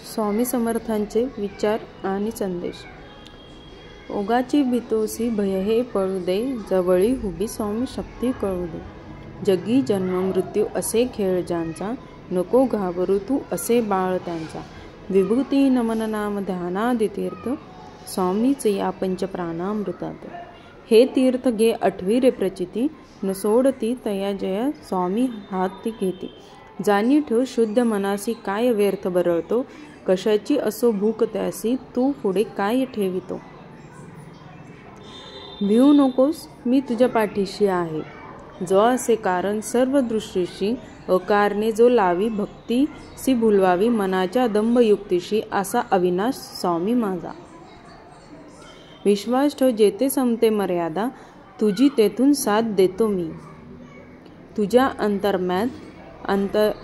स्वामी समर्थांचे विचार आणि संदेश। ओगाची भीतोसी भय हे पळू दे, जवळी हुबी स्वामी शक्ती कळू दे। जगी जन्म मृत्यू असे खेळ ज्यांचा, नको घाबरू तू असे बाळ त्यांचा। विभूती नमन नाम ध्यानादि तीर्थ, स्वामीचे या पंच प्राणामृतात। हे तीर्थ घे आठवी रे प्रचिती, न सोडती तया जया स्वामी हाती घेती। जाणी ठेव शुद्ध मनासी काय व्यर्थ बरळतो, कशाची असो भूक त्यासी तू पुढे काय ठेवितो। भिवू नकोस मी तुझ्या पाठीशी आहे, जो असे कारण सर्व दृष्टीशी। अकारणे जो लावी भक्तीसी भुलवावी, मनाच्या दंभ युक्तीशी असा अविनाश स्वामी माझा। विश्वास ठेव जेथे संपते मर्यादा, तुझी तेथून साथ देतो मी। तुझ्या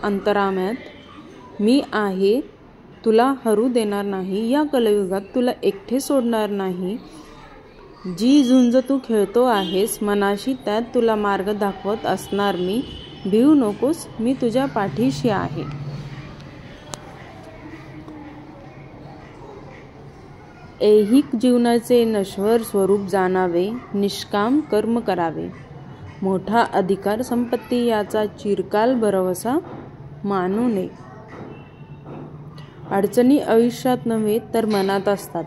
अंतराम्यात मी आहे, तुला हरू देणार नाही। या कलयुगात तुला एकटे सोडणार नाही। जी झुंज तू खेळतो आहेस मनाशी, त्यात तुला मार्ग दाखवत असणार मी। भिवू नकोस मी तुझ्या पाठीशी आहे। ऐहिक जीवनाचे नश्वर स्वरूप जाणावे, निष्काम कर्म करावे। मोठा अधिकार संपत्ती याचा चिरकाल भरवसा मानू नये। अडचणी आयुष्यात नव्हे तर मनात असतात।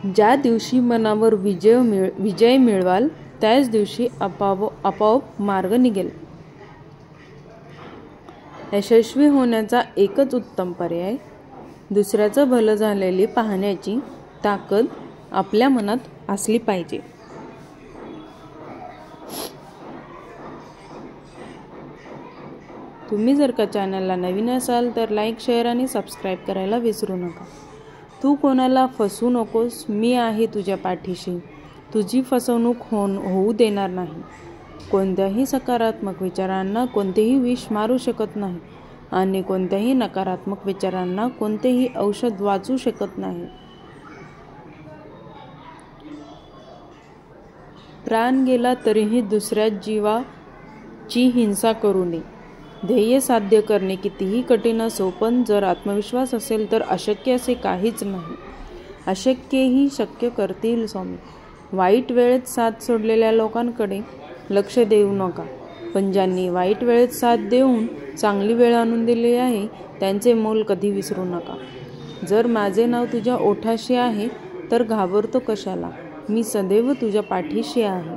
ज्या दिवशी मनावर विजय मिळवाल, त्याच दिवशी आपोआप मार्ग निघेल। यशस्वी होण्याचा एकच उत्तम पर्याय, दुसऱ्याचं भलं झालेले पाहण्याची ताकद आपल्या मनात असली पाहिजे। तुम्ही जर का चॅनलला नवीन असाल तर लाईक, शेअर आणि सबस्क्राईब करायला विसरू नका। तू कोणाला फसवू नकोस, मी आहे तुझ्या पाठीशी। तुझी फसवणूक होऊ देणार नाही। कोणत्याही सकारात्मक विचारांना कोणतेही विष मारू शकत नाही आणि कोणत्याही नकारात्मक विचारांना कोणतेही औषध वाचू शकत नाही। प्राण गेला तरीही दुसऱ्या जीवाची हिंसा करू नये। ध्येय साध्य करणे कितीही कठीण असो, पण जर आत्मविश्वास असेल तर अशक्य असे काहीच नाही। अशक्यही शक्य करतील स्वामी। वाईट वेळेत साथ सोडलेल्या लोकांकडे लक्ष देऊ नका, पण ज्यांनी वाईट वेळेत साथ देऊन चांगली वेळ आणून दिली आहे त्यांचे मोल कधी विसरू नका। जर माझे नाव तुझ्या ओठाशी आहे तर घाबरतो कशाला, मी सदैव तुझ्या पाठीशी आहे।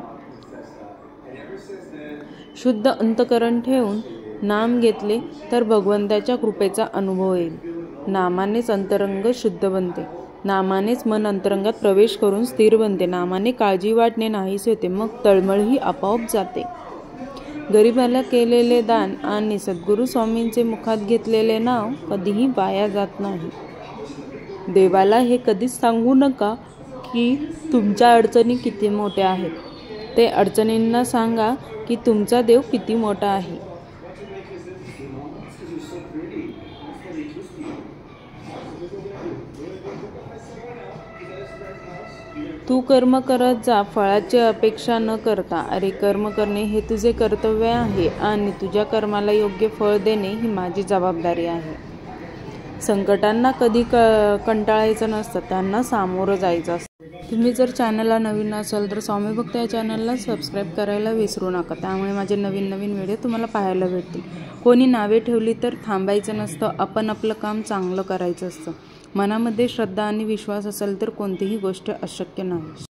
शुद्ध अंतःकरण ठेवून नाम घेतले तर भगवंताच्या कृपेचा अनुभव येईल। नामानेच अंतरंग शुद्ध बनते, नामानेच मन अंतरंगात प्रवेश करून स्थिर बनते। नामाने काळजी वाटणे नाहीसे होते, मग तळमळही आपोआप जाते। गरिबाला केलेले दान आणि सद्गुरू स्वामींचे मुखात घेतलेले नाव कधीही वाया जात नाही। देवाला हे कधीच सांगू नका की तुमच्या अडचणी किती मोठ्या आहेत, ते अडचणींना सांगा की तुमचा देव किती मोठा आहे। तू कर्म करत जा फळाची अपेक्षा न करता। अरे कर्म करणे हे तुझे कर्तव्य आहे आणि तुझ्या कर्माला योग्य फळ देणे ही माझी जबाबदारी आहे। संकटांना कधी कंटाळायचं नसतं, त्यांना सामोरं जायचं असतं। तुम्ही जर चॅनलला नवीन असाल तर स्वामी भक्त या चॅनलला सबस्क्राईब करायला विसरू नका, त्यामुळे माझे नवीन व्हिडिओ तुम्हाला पाहायला भेटतील। कोणी नावे ठेवली तर थांबायचं नसतं, आपण आपलं काम चांगलं करायचं असतं। मनामध्ये श्रद्धा आणि विश्वास असेल तर कोणतीही गोष्ट अशक्य नाही।